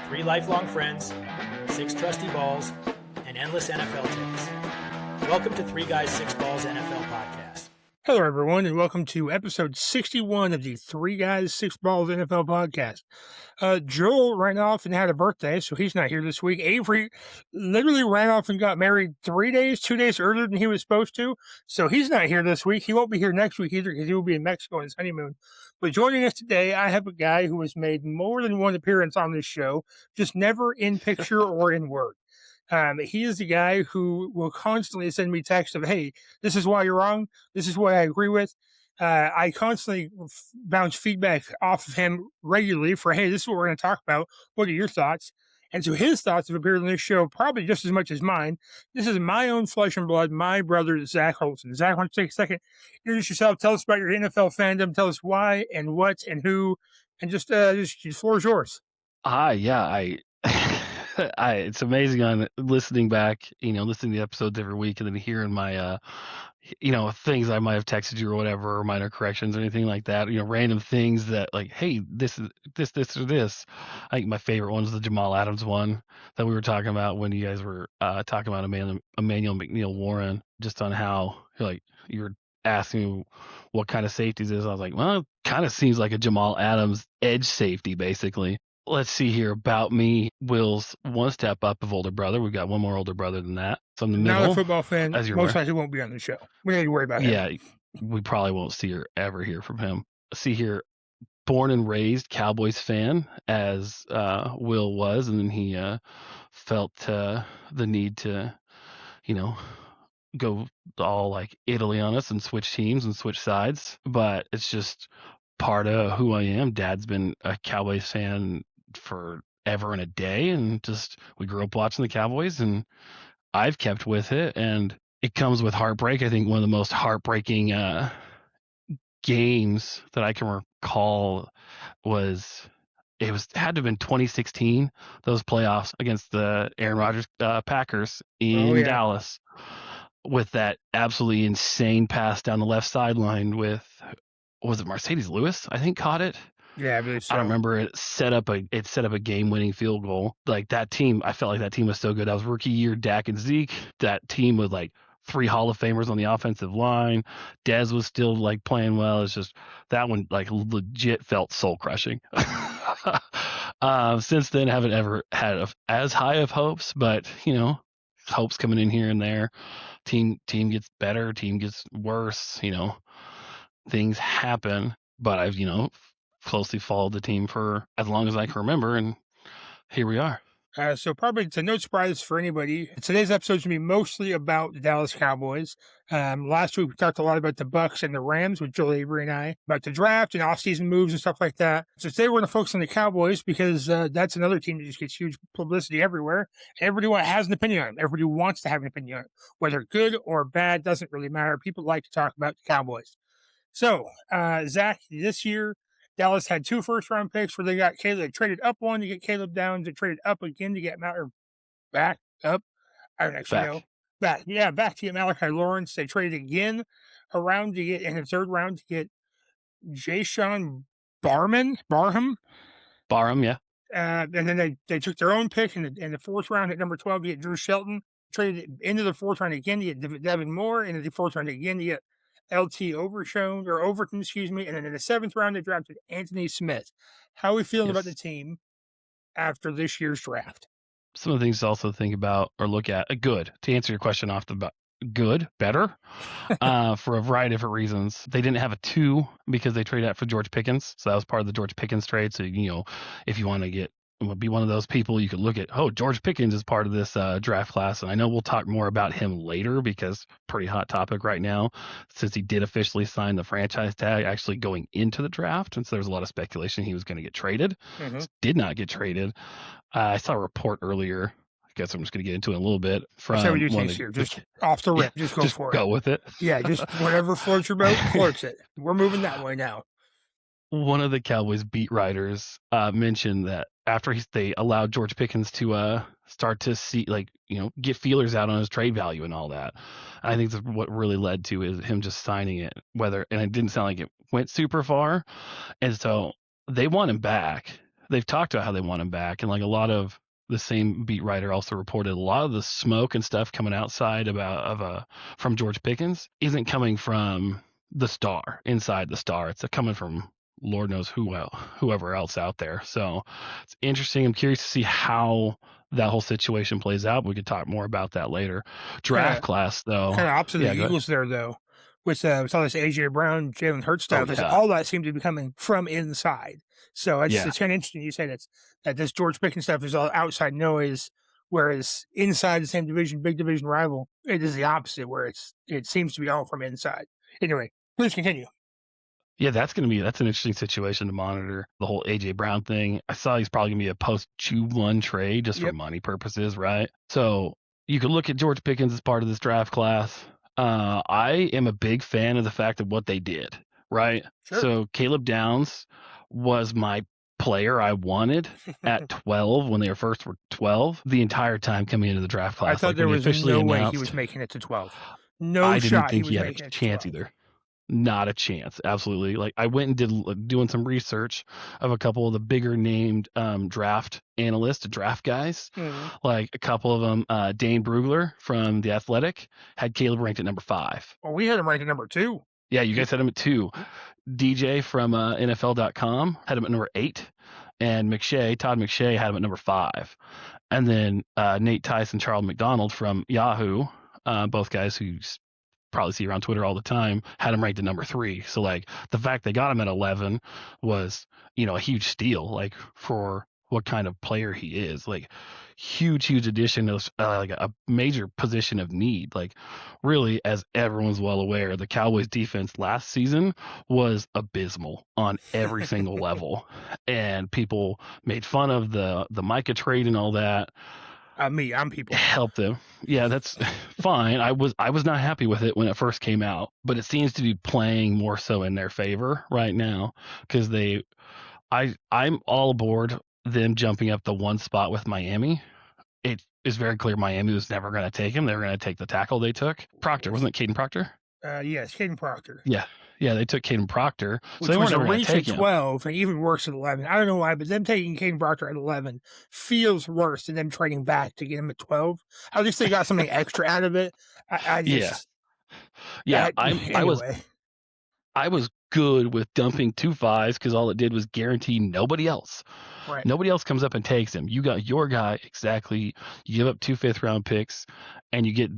3 lifelong friends, 6 trusty balls, and endless NFL takes. Welcome to 3 Guys, 6 Balls NFL podcast. Hello, everyone, and welcome to episode 61 of the 3 Guys, 6 Balls NFL podcast. Joel ran off and had a birthday, so he's not here this week. Avery literally ran off and got married 2 days earlier than he was supposed to, so he's not here this week. He won't be here next week either because he will be in Mexico on his honeymoon. But joining us today, I have a guy who has made more than one appearance on this show, just never in picture or in word. He is the guy who will constantly send me texts of, hey, this is why you're wrong. This is what I agree with. I constantly bounce feedback off of him regularly for, hey, this is what we're going to talk about. What are your thoughts? And so his thoughts have appeared on this show probably just as much as mine. This is my own flesh and blood, my brother, Zach Holson. Zach, why don't you take a second, introduce yourself, tell us about your NFL fandom, tell us why and what and who, and just the floor is yours. It's amazing on listening back, listening to the episodes every week and then hearing my, things I might have texted you or whatever, or minor corrections or anything like that, random things that like, hey, this is this or this. I think my favorite one was the Jamal Adams one that we were talking about when you guys were talking about Emmanuel McNeil-Warren, just on how you were asking me what kind of safeties is. I was like, well, it kind of seems like a Jamal Adams edge safety, basically. Let's see here about me. Will's one step up of older brother. We've got one more older brother than that. So I'm the middle. Not a football fan. Most likely won't be on the show. We don't need to worry about him. Yeah, we probably won't see or ever hear from him. See here, born and raised Cowboys fan, as Will was, and then he felt the need to, go all like Italy on us and switch teams and switch sides. But it's just part of who I am. Dad's been a Cowboys fan forever and a day, and just we grew up watching the Cowboys, and I've kept with it, and it comes with heartbreak. I think one of the most heartbreaking games that I can recall had to have been 2016, those playoffs against the Aaron Rodgers Packers in Dallas, with that absolutely insane pass down the left sideline with, was it Mercedes Lewis? I think caught it. Yeah, I believe so. I don't remember. It set up a game-winning field goal. Like that team, I felt like that team was so good. That was rookie year, Dak and Zeke. That team with like 3 Hall of Famers on the offensive line. Dez was still like playing well. It's just that one like legit felt soul-crushing. Since then, haven't ever had as high of hopes, but hopes coming in here and there. Team gets better, team gets worse. Things happen, but I've closely followed the team for as long as I can remember, and here we are. So probably it's no surprise for anybody. Today's episode is going to be mostly about the Dallas Cowboys. Last week we talked a lot about the Bucs and the Rams with Joel, Avery, and I, about the draft and offseason moves and stuff like that. So today we're going to focus on the Cowboys because that's another team that just gets huge publicity everywhere. Everybody has an opinion on them. Everybody wants to have an opinion on it. Whether good or bad doesn't really matter. People like to talk about the Cowboys. So, Zach, this year, Dallas had 2 first-round picks where they got Caleb. They traded up one to get Caleb Downs. They traded up again to get back up. I don't actually know. Back to get Malachi Lawrence. They traded again around to get in the 3rd round to get Jayshon Barham, yeah. And then they took their own pick in the 4th round at number 12 to get Drew Shelton. Traded into the 4th round again to get Devin Moore. Into the 4th round again to get LT Overton, and then in the 7th round, they drafted Anthony Smith. How are we feeling about the team after this year's draft? Some of the things to also think about or look at. Good. To answer your question off the bat, good, better, for a variety of different reasons. They didn't have a 2 because they traded out for George Pickens. So that was part of the George Pickens trade. So, if you want to be one of those people, you could look at, George Pickens is part of this draft class. And I know we'll talk more about him later because pretty hot topic right now, since he did officially sign the franchise tag actually going into the draft. And so there's a lot of speculation he was going to get traded. Mm-hmm. Did not get traded. I saw a report earlier. I guess I'm just going to get into it a little bit. From what you think here. Just off the rip. Just go for it. Go with it. Yeah, just whatever floats your boat, floats it. We're moving that way now. One of the Cowboys beat writers mentioned that after they allowed George Pickens to start to see, get feelers out on his trade value and all that. I think that's what really led to is him just signing it, and it didn't sound like it went super far. And so they want him back. they've talked about how they want him back, and like a lot of the same beat writer also reported a lot of the smoke and stuff coming outside from George Pickens isn't coming from the star inside the star. It's coming from Lord knows whoever else out there. So it's interesting. I'm curious to see how that whole situation plays out. We could talk more about that later. Draft class though, kind of opposite yeah, of the Eagles there though. With all this AJ Brown, Jalen Hurts stuff, yeah. all that seemed to be coming from inside. So it's kind of interesting. You say that this George Pickens stuff is all outside noise, whereas inside the same division, big division rival, it is the opposite, where it seems to be all from inside. Anyway, please continue. Yeah, that's an interesting situation to monitor. The whole AJ Brown thing. I saw he's probably gonna be a post Q1 trade just for money purposes, right? So you could look at George Pickens as part of this draft class. I am a big fan of the fact of what they did, right? Sure. So Caleb Downs was my player I wanted at 12 when they were 12 the entire time coming into the draft class. I thought there was no way he was making it to 12. I didn't think he had a chance either. Not a chance. Absolutely. Like I went and doing some research of a couple of the bigger named draft analysts, draft guys. Like a couple of them, Dane Brugler from The Athletic had Caleb ranked at number 5. Well, we had him ranked at number 2. Yeah, you guys had him at 2. DJ from NFL.com had him at number 8. And Todd McShay had him at number 5. And then Nate Tice and Charles McDonald from Yahoo, both guys who probably see around Twitter all the time, had him ranked at number 3. So like the fact they got him at 11 was, a huge steal, like for what kind of player he is. Like huge addition of like a major position of need. Like really, as everyone's well aware, the Cowboys defense last season was abysmal on every single level, and people made fun of the Micah trade and all that. I'm people. Help them. Yeah, that's fine. I was not happy with it when it first came out, but it seems to be playing more so in their favor right now because I'm all aboard them jumping up the one spot with Miami. It is very clear Miami was never going to take him. They were going to take the tackle they took. Proctor, wasn't it Caden Proctor? Yes, Caden Proctor. Yeah, they took Caden Proctor. Which so they was a reach at 12 and even worse at 11. I don't know why, but them taking Caden Proctor at 11 feels worse than them trading back to get him at 12. At least they got something extra out of it. I was good with dumping 2 5s because all it did was guarantee nobody else. Right. Nobody else comes up and takes him. You got your guy exactly. You give up 2 5th-round picks, and you get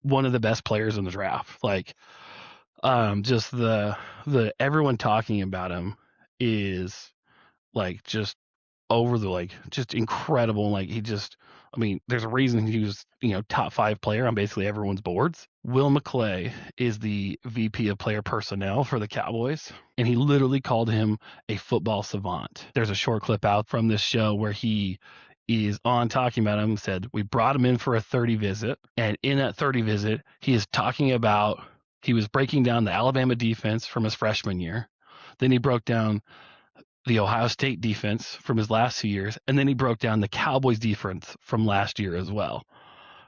one of the best players in the draft. Like, just the everyone talking about him is like just over the like just incredible. Like there's a reason he was top 5 player on basically everyone's boards. Will McClay is the VP of player personnel for the Cowboys, and he literally called him a football savant. There's a short clip out from this show where he is on talking about him, said we brought him in for a 30 visit, and in that 30 visit he is talking about he was breaking down the Alabama defense from his freshman year. Then he broke down the Ohio State defense from his last 2 years. And then he broke down the Cowboys defense from last year as well,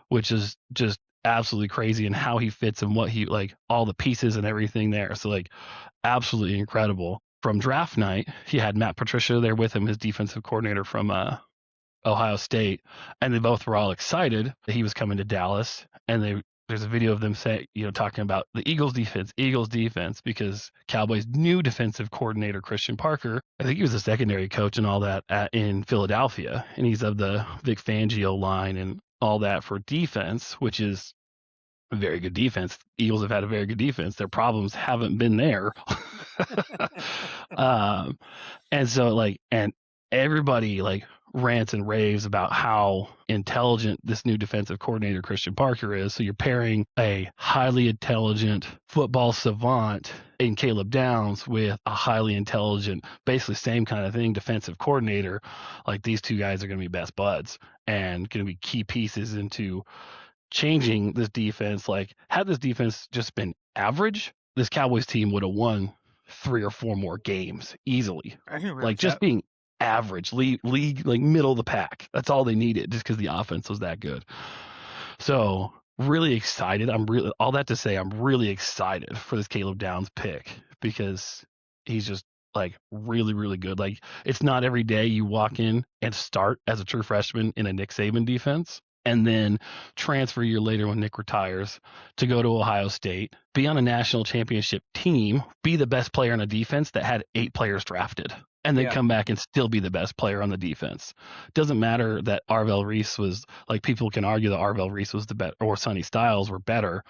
which is just absolutely crazy, and how he fits and what he like all the pieces and everything there. So like absolutely incredible. From draft night, he had Matt Patricia there with him, his defensive coordinator from Ohio State. And they both were all excited that he was coming to Dallas. And there's a video of them talking about the Eagles defense, because Cowboys' new defensive coordinator, Christian Parker, I think he was a secondary coach and all that in Philadelphia. And he's of the Vic Fangio line and all that for defense, which is a very good defense. Eagles have had a very good defense. Their problems haven't been there. And so and everybody rants and raves about how intelligent this new defensive coordinator Christian Parker is. So you're pairing a highly intelligent football savant in Caleb Downs with a highly intelligent, basically same kind of thing, defensive coordinator. Like these two guys are going to be best buds and going to be key pieces into changing this defense. Like had this defense just been average, this Cowboys team would have won 3 or 4 more games easily. Just being average, league middle of the pack. That's all they needed, just because the offense was that good. So really excited. I'm really excited for this Caleb Downs pick, because he's just like really, really good. Like it's not every day you walk in and start as a true freshman in a Nick Saban defense and then transfer a year later when Nick retires to go to Ohio State, be on a national championship team, be the best player on a defense that had 8 players drafted, and then come back and still be the best player on the defense. Doesn't matter that Arvell Reese was like, people can argue that Arvell Reese was the better or Sonny Styles were better.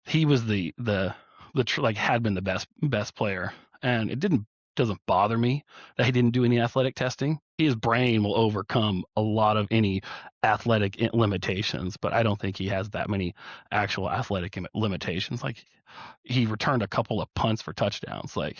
He was like had been the best player, and it doesn't bother me that he didn't do any athletic testing. His brain will overcome a lot of any athletic limitations, but I don't think he has that many actual athletic limitations. Like he returned a couple of punts for touchdowns. Like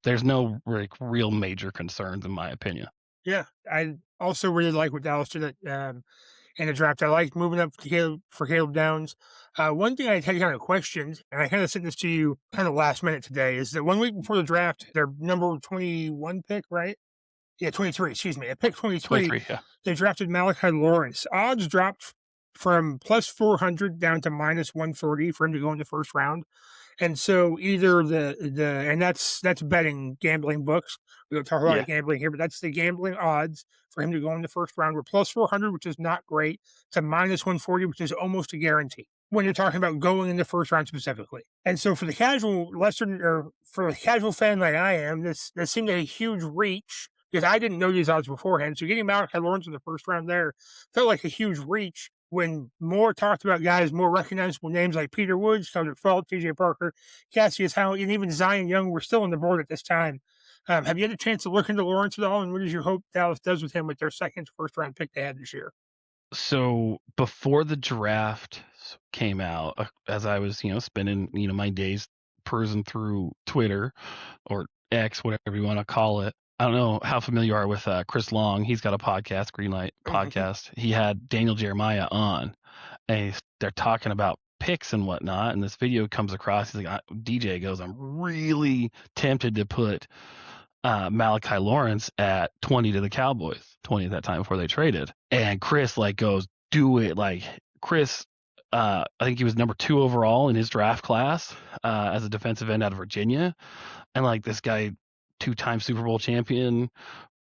there's no like real major concerns in my opinion. Yeah, I also really like what Dallas did in the draft. I liked moving up to Caleb Downs. One thing I had kind of questioned, and I kind of sent this to you kind of last minute today, is that 1 week before the draft, their number 21 pick, right? Yeah, 23, excuse me. At pick 23, Yeah. they drafted Malachi Lawrence. Odds dropped from plus 400 down to minus 140 for him to go in the first round. And so either and that's betting gambling books. We don't talk about gambling here, but that's the gambling odds for him to go in the first round. We're plus 400, which is not great, to minus 140, which is almost a guarantee when you're talking about going in the first round specifically. And so for the casual for a casual fan like I am, this seemed a huge reach because I didn't know these odds beforehand. So getting Malachi Lawrence in the first round there felt like a huge reach. When more talked about guys, more recognizable names like Peter Woods, Cedric Fault, TJ Parker, Cassius Howell, and even Zion Young were still on the board at this time. Have you had a chance to look into Lawrence at all? And what is your hope Dallas does with him with their second first round pick they had this year? So before the draft came out, as I was, spending, my days perusing through Twitter or X, whatever you want to call it. I don't know how familiar you are with Chris Long. He's got a podcast, Greenlight podcast. He had Daniel Jeremiah on, and they're talking about picks and whatnot. And this video comes across. He's like, DJ goes, I'm really tempted to put Malachi Lawrence at 20 to the Cowboys, 20 at that time before they traded. And Chris goes, do it. Like Chris, I think he was number 2 overall in his draft class as a defensive end out of Virginia. And this guy, 2-time Super Bowl champion,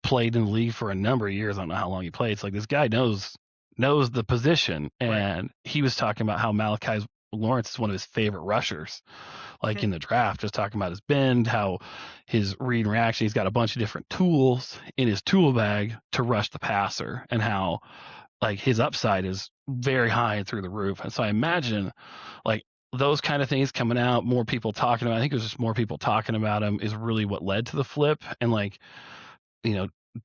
played in the league for a number of years. I don't know how long he played. It's this guy knows the position. And he was talking about how Malachi Lawrence is one of his favorite rushers, in the draft, just talking about his bend, how his read and reaction, he's got a bunch of different tools in his tool bag to rush the passer, and how his upside is very high and through the roof. And so I imagine those kind of things coming out, more people talking about, I think it was just more people talking about him is really what led to the flip. And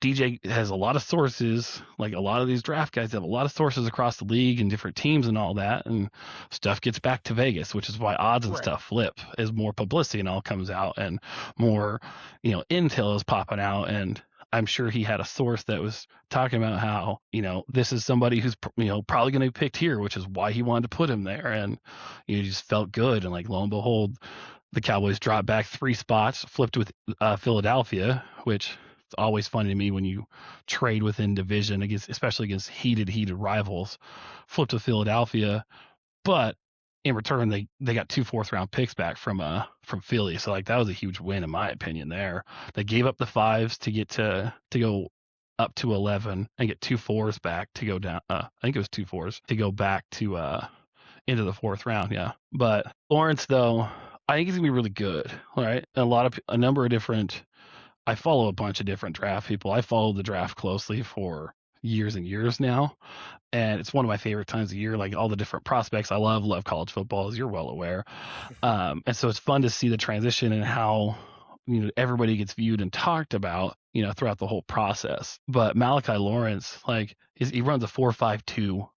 DJ has a lot of sources, a lot of these draft guys have a lot of sources across the league and different teams and all that, and stuff gets back to Vegas, which is why odds and stuff flip as more publicity and all comes out and more, intel is popping out. And I'm sure he had a source that was talking about how, this is somebody who's, probably going to be picked here, which is why he wanted to put him there. And, he just felt good. And lo and behold, the Cowboys dropped back 3 spots, flipped with Philadelphia, which it's always funny to me when you trade within division especially against heated rivals. Flipped to Philadelphia, but in return they got 2 4th-round picks back from Philly. So that was a huge win in my opinion there. They gave up the 5s to get to go up to 11 and get 2 4s back to go down. I think it was 2 4s to go back to into the 4th round. Yeah. But Lawrence though, I think he's gonna be really good. All right. A number of different, I follow a bunch of different draft people. I follow the draft closely for years and years now. And it's one of my favorite times of year, all the different prospects. I love college football, as you're well aware. And so it's fun to see the transition and how, everybody gets viewed and talked about, throughout the whole process. But Malachi Lawrence, he runs a 4.52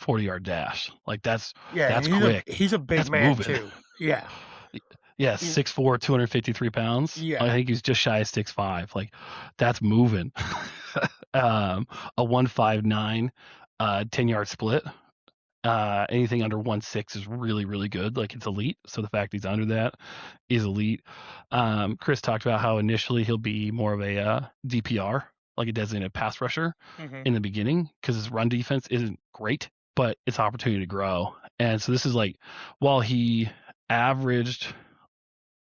40-yard dash. That's quick. He's a big man too. Yeah. Yeah, 6'4", 253 pounds. Yeah. I think he's just shy of 6'5". That's moving. A 1.59 10-yard split. Anything under 1.6 is really, really good. It's elite. So the fact he's under that is elite. Chris talked about how initially he'll be more of a DPR, a designated pass rusher in the beginning, because his run defense isn't great, but it's opportunity to grow. And so this is while he averaged,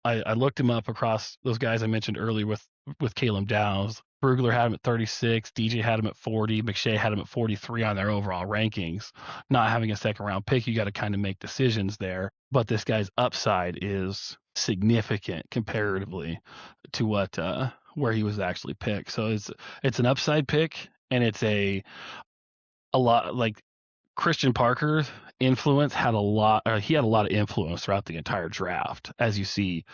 I looked him up across those guys I mentioned earlier with with Caleb Downs. Brugler had him at 36, DJ had him at 40, McShay had him at 43 on their overall rankings. Not having a second round pick, you got to kind of make decisions there. But this guy's upside is significant comparatively to what where he was actually picked. So it's an upside pick, and it's a lot like Christian Parker's influence had a lot. He had a lot of influence throughout the entire draft, as you see.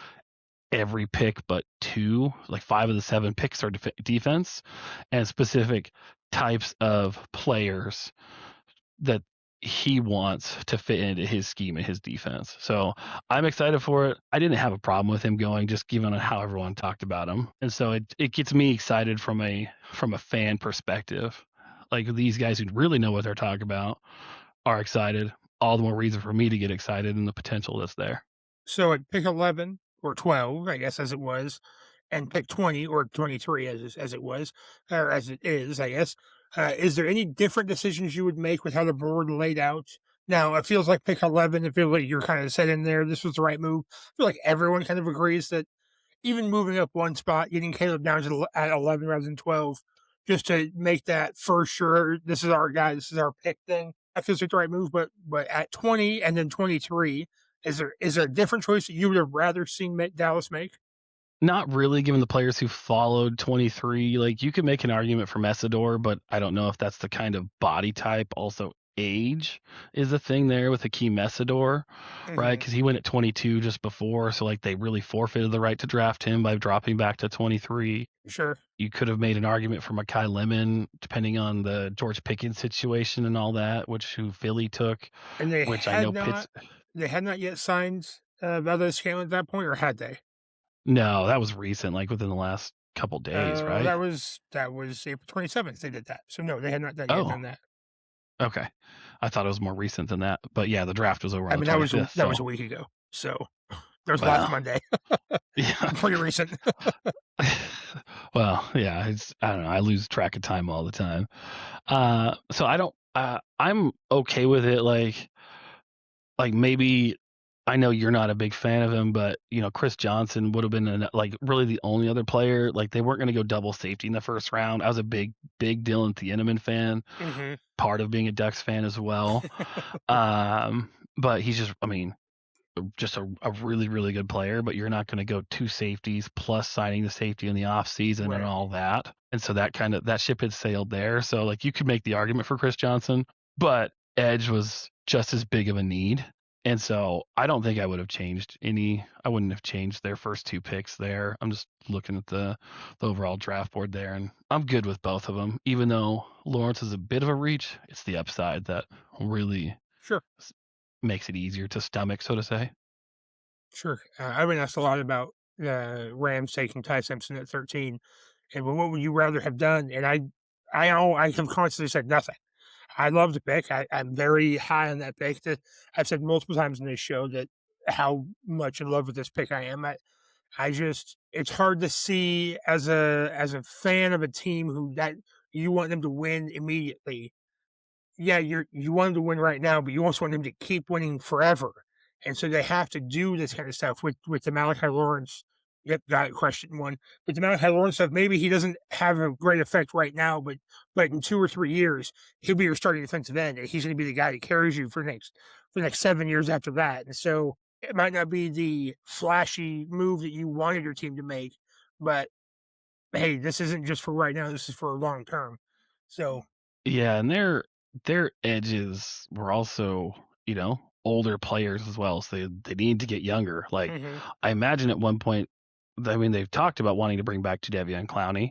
Every pick but 2, like 5 of the 7 picks are defense, and specific types of players that he wants to fit into his scheme and his defense. So I'm excited for it. I didn't have a problem with him going, just given how everyone talked about him. And so it gets me excited from a fan perspective. Like, these guys who really know what they're talking about are excited. All the more reason for me to get excited and the potential that's there. So at pick 11 or 12, I guess, as it was, and pick 20 or 23 as it was, or as it is, I guess, is there any different decisions you would make with how the board laid out? Now, it feels like pick 11, it feels like you're kind of set in there. This was the right move. I feel like everyone kind of agrees that even moving up one spot, getting Caleb Downs at 11 rather than 12, just to make that for sure, this is our guy, this is our pick thing, that feels like the right move. But at 20 and then 23, is there a different choice that you would have rather seen Dallas make? Not really, given the players who followed 23. Like, you could make an argument for Messidor, but I don't know if that's the kind of body type. Also, age is a thing there with Hakeem Messidor, right? Because he went at 22 just before, so like they really forfeited the right to draft him by dropping back to 23. Sure. You could have made an argument for Mekhi Lemon, depending on the George Pickens situation and all that, who Philly took. And they which had I know not, they had not yet signed Valdez Scantling at that point, or had they? No, that was recent, like within the last couple days, right? That was April 27th. They did that, so no, they had not yet done that. Okay, I thought it was more recent than that, but yeah, the draft was over. I mean, that was a week ago, so that was last Monday. Yeah, pretty recent. Well, yeah, I don't know. I lose track of time all the time, so I don't. I'm okay with it. Like maybe. I know you're not a big fan of him, but Chris Johnson would have been really the only other player. Like, they weren't going to go double safety in the first round. I was a big Dylan Thieneman fan, part of being a Ducks fan as well. But he's just a really, really good player. But you're not going to go 2 safeties plus signing the safety in the offseason and all that. And so that ship had sailed there. So like, you could make the argument for Chris Johnson, but edge was just as big of a need. And so I don't think I would have changed I wouldn't have changed their first 2 picks there. I'm just looking at the overall draft board there, and I'm good with both of them. Even though Lawrence is a bit of a reach, it's the upside that really makes it easier to stomach, so to say. Sure. I've been asked a lot about Rams taking Ty Simpson at 13, and what would you rather have done? And I have constantly said nothing. I love the pick. I'm very high on that pick. I've said multiple times in this show that how much in love with this pick I am. It's hard to see as a fan of a team that you want them to win immediately. Yeah, you want them to win right now, but you also want them to keep winning forever. And so they have to do this kind of stuff with the Malachi Lawrence. Yep, got it, question 1. But the Malachi Lawrence stuff, maybe he doesn't have a great effect right now, but in 2 or 3 years, he'll be your starting defensive end, and he's going to be the guy that carries you for the next 7 years after that. And so it might not be the flashy move that you wanted your team to make, but hey, this isn't just for right now. This is for long term. So yeah, and their edges were also older players as well, so they need to get younger. Like, I imagine at one point, they've talked about wanting to bring back Jadeveon Clowney,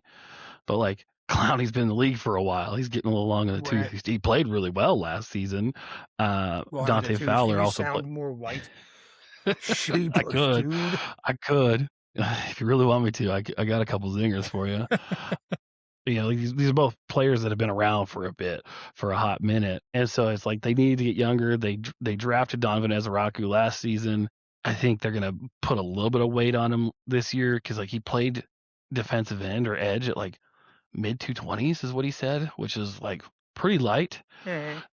but like, Clowney's been in the league for a while. He's getting a little long in the tooth. He played really well last season. Dante Fowler also played more white. I could. If you really want me to, I got a couple zingers for you. These are both players that have been around for a hot minute. And so it's like they need to get younger. They drafted Donovan Ezeraku last season. I think they're going to put a little bit of weight on him this year because like he played defensive end or edge at like mid 220s is what he said, which is like pretty light.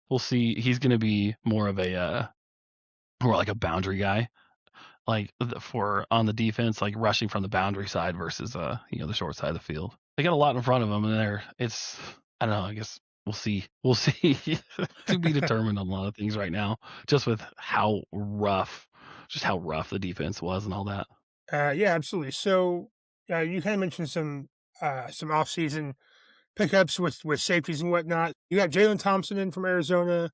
We'll see. He's going to be more like a boundary guy. like for on the defense, like rushing from the boundary side versus the short side of the field. They got a lot in front of them, and I don't know. I guess we'll see. We'll see. To be determined on a lot of things right now, just with how rough the defense was and all that. Yeah, absolutely. So you kind of mentioned some offseason pickups with safeties and whatnot. You got Jalen Thompson in from Arizona.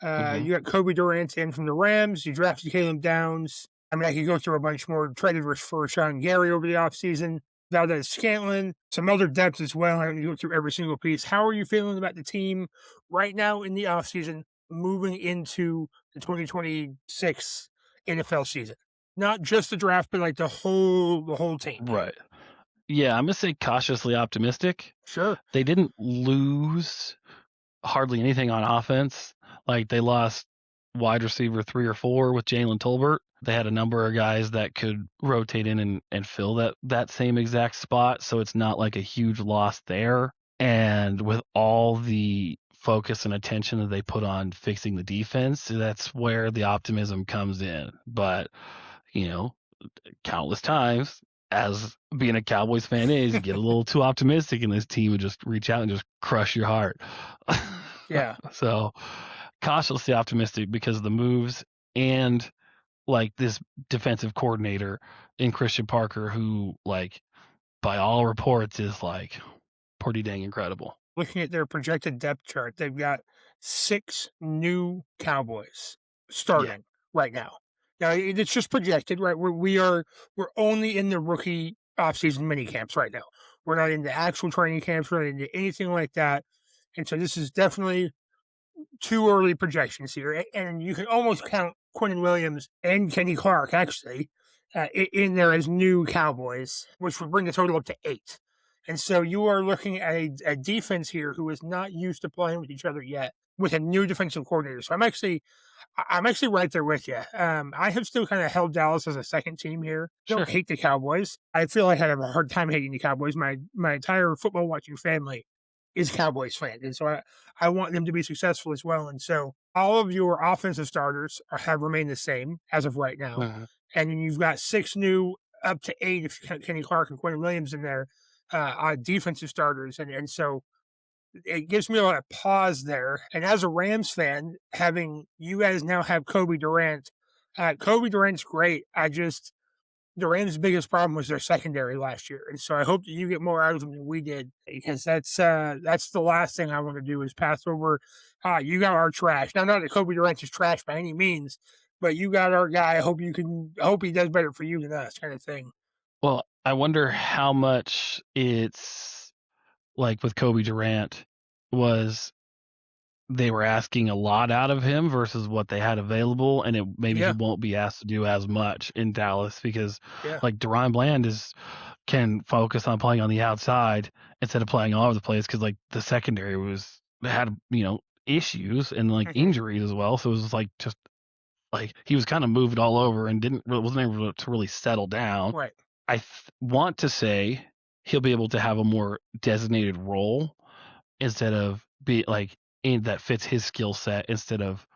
Hmm. You got Kobe Durant in from the Rams. You drafted Caleb Downs. I mean, I could go through a bunch more. Traded for Sean Gary over the offseason. Valdez Scantlin, some other depth as well. I don't go through every single piece. How are you feeling about the team right now in the offseason, moving into the 2026 NFL season? Not just the draft, but like the whole team. Right. Yeah, I'm gonna say cautiously optimistic. Sure. They didn't lose hardly anything on offense. Like they lost wide receiver 3 or 4 with Jalen Tolbert. They had a number of guys that could rotate in and fill that same exact spot. So it's not like a huge loss there. And with all the focus and attention that they put on fixing the defense, that's where the optimism comes in. But, countless times, as being a Cowboys fan is, you get a little too optimistic and this team would just reach out and just crush your heart. Yeah. So cautiously optimistic because of the moves and like this defensive coordinator in Christian Parker, who like by all reports is like pretty dang incredible. Looking at their projected depth chart, they've got 6 new Cowboys starting right now. Now it's just projected, right? We're only in the rookie offseason mini camps right now. We're not in the actual training camps, we're not into anything like that. And so this is definitely too early projections here. And you can almost count Quentin Williams and Kenny Clark actually in there as new Cowboys, which would bring the total up to 8. And so you are looking at a defense here who is not used to playing with each other yet, with a new defensive coordinator. So I'm actually right there with you. I have still kind of held Dallas as a second team here. I don't hate the Cowboys. I feel like I have a hard time hating the Cowboys. My entire football watching family is Cowboys fans, and so I want them to be successful as well. And so all of your offensive starters have remained the same as of right now. Uh-huh. And then you've got 6 new, up to 8 if you count Kenny Clark and Quentin Williams in there, defensive starters. And so it gives me a lot of pause there. And as a Rams fan, having you guys now have Kobe Durant, Kobe Durant's great. The Rams' biggest problem was their secondary last year. And so I hope that you get more out of them than we did, because that's the last thing I want to do is pass over, you got our trash. Now, not that Kobe Durant is trash by any means, but you got our guy. I hope he does better for you than us, kind of thing. Well, I wonder how much it's like with Kobe Durant was they were asking a lot out of him versus what they had available, and he won't be asked to do as much in Dallas because like Deron Bland can focus on playing on the outside instead of playing all over the place, because like the secondary had issues and like injuries as well, so it was like just like he was kind of moved all over and wasn't able to really settle down. Right. I want to say he'll be able to have a more designated role instead of be like that fits his skill set, instead of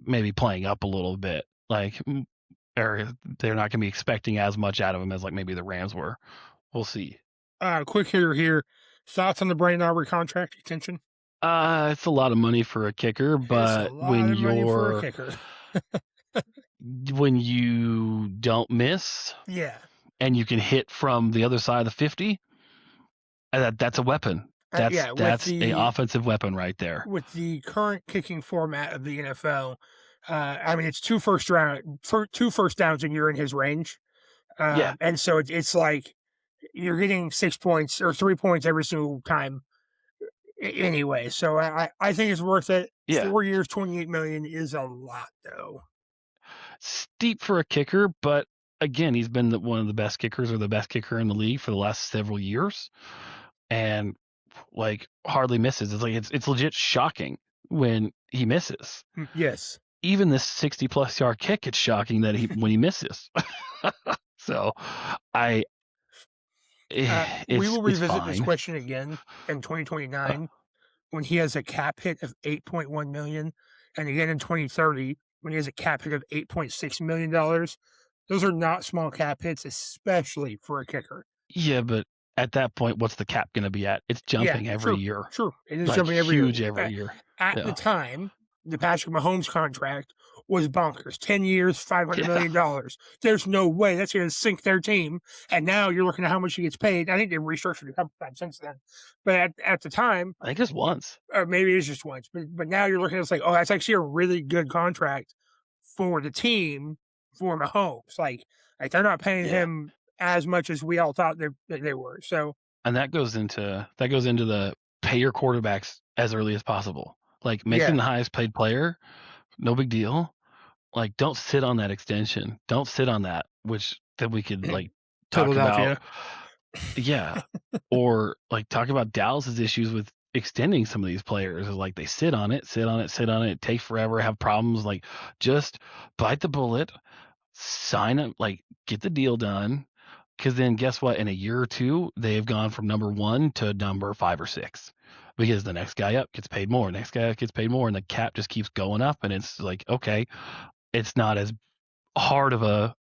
maybe playing up a little bit. Like, or they're not going to be expecting as much out of him as like maybe the Rams were. We'll see. Quick hitter here. Thoughts on the Brian Aubrey contract extension? It's a lot of money for a kicker, but when you don't miss, and you can hit from the other side of the 50, that's a weapon. That's an offensive weapon right there. With the current kicking format of the NFL, I mean, it's 2 first downs and you're in his range. And so it's like you're getting 6 points or 3 points every single time anyway. So I think it's worth it. 4 years, $28 million is a lot, though. Steep for a kicker, but again, he's been one of the best kickers, or the best kicker in the league for the last several years, and like hardly misses. It's like it's legit shocking when he misses. Yes. Even this 60+ yard kick, it's shocking that when he misses. So we will revisit this question again in 2029 when he has a cap hit of $8.1 million, and again in 2030 when he has a cap hit of $8.6 million. Those are not small cap hits, especially for a kicker. Yeah, but at that point, what's the cap going to be at? It's Yeah, jumping every year, sure. It is like jumping every year. huge every year. At the Yeah, time, the Patrick Mahomes contract was bonkers. 10 years, $500 yeah. million. There's no way that's going to sink their team. And now you're looking at how much he gets paid. I think they've restructured a couple times since then. But at the time, I think just once. or maybe it's just once, but now you're looking at it's like, oh, that's actually a really good contract for the team for Mahomes. Like they're not paying Yeah. him as much as we all thought they were. So And that goes into the pay your quarterbacks as early as possible. Like make them the highest paid player, no big deal. Like don't sit on that extension. Don't sit on that, which then we could like talk Philadelphia. about. Yeah. Or like talk about Dallas's issues with extending some of these players. Is like they sit on it, take forever, have problems. Like just bite the bullet, sign it, like get the deal done. Because then guess what? In a year or two, they've gone from number 1 to number 5 or 6. Because the next guy up gets paid more, next guy up gets paid more, and the cap just keeps going up. And it's like, okay, it's not as hard of a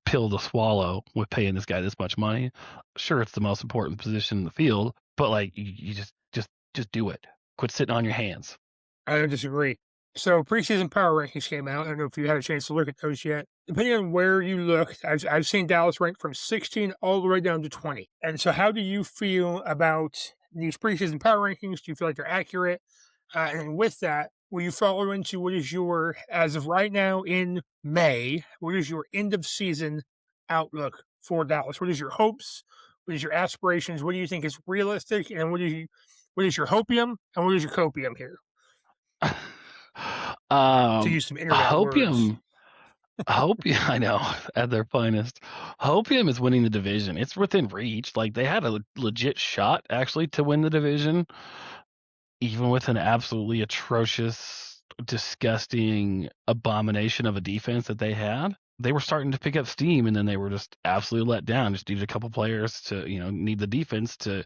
pill to swallow with paying this guy this much money. Sure, it's the most important position in the field, but like you just do it. Quit sitting on your hands. I don't disagree. So preseason power rankings came out. I don't know if you had a chance to look at those yet. Depending on where you look, I've seen Dallas ranked from 16 all the way down to 20. And so how do you feel about these preseason power rankings? Do you feel like they're accurate? And with that, will you follow into what is your, as of right now in May, what is your end of season outlook for Dallas? What is your hopes? What is your aspirations? What do you think is realistic? And what is your hopium and what is your copium here? To use some internet words. Hopium, I know, at their finest. Hopium is winning the division. It's within reach. Like they had a legit shot actually to win the division, even with an absolutely atrocious, disgusting abomination of a defense that they had. They were starting to pick up steam, and then they were just absolutely let down. Just needed a couple players to, need the defense to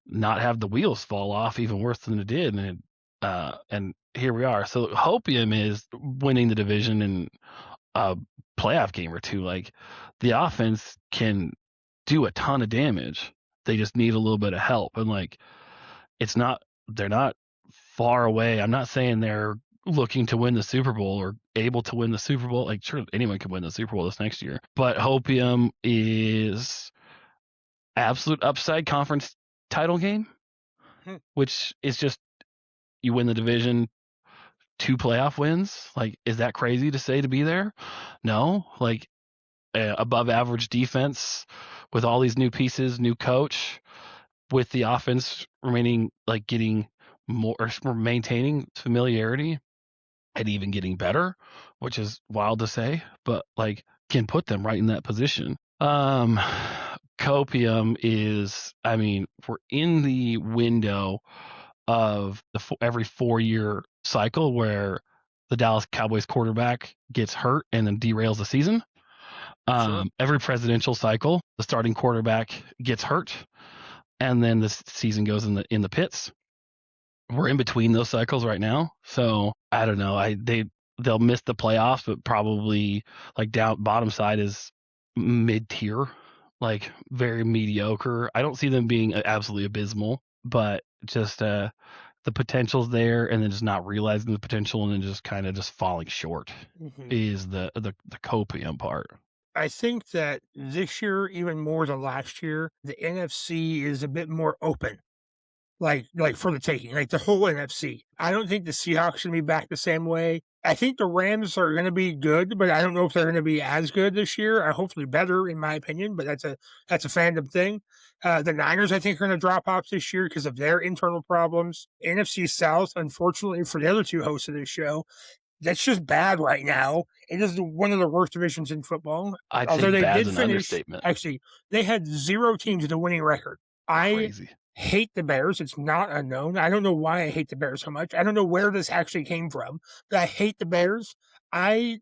not have the wheels fall off even worse than it did. And here we are. So hopium is winning the division in a playoff game or two. Like the offense can do a ton of damage. They just need a little bit of help. And like they're not far away. I'm not saying they're looking to win the Super Bowl or able to win the Super Bowl. Like sure, anyone can win the Super Bowl this next year. But hopium is absolute upside conference title game, which is just you win the division, 2 playoff wins. Like, is that crazy to say to be there? No. Like, above average defense with all these new pieces, new coach, with the offense remaining like getting more or maintaining familiarity and even getting better, which is wild to say, but like can put them right in that position. Copium is, I mean, we're in the window of every 4-year cycle where the Dallas Cowboys quarterback gets hurt and then derails the season. Every presidential cycle, the starting quarterback gets hurt, and then the season goes in the pits. We're in between those cycles right now, so I don't know. They'll miss the playoffs, but probably like down bottom side is mid tier, like very mediocre. I don't see them being absolutely abysmal, but just the potential's there, and then just not realizing the potential, and then just kind of just falling short is the copium part. I think that this year, even more than last year, the NFC is a bit more open. Like for the taking, like the whole NFC. I don't think the Seahawks are going to be back the same way. I think the Rams are going to be good, but I don't know if they're going to be as good this year. Hopefully better, in my opinion, but that's a fandom thing. The Niners, I think, are going to drop off this year because of their internal problems. NFC South, unfortunately for the other two hosts of this show, that's just bad right now. It is one of the worst divisions in football. Although they did finish, actually, they had 0 teams with a winning record. Crazy. I hate the Bears. It's not unknown. I don't know why I hate the Bears so much. I don't know where this actually came from, but I hate the Bears. I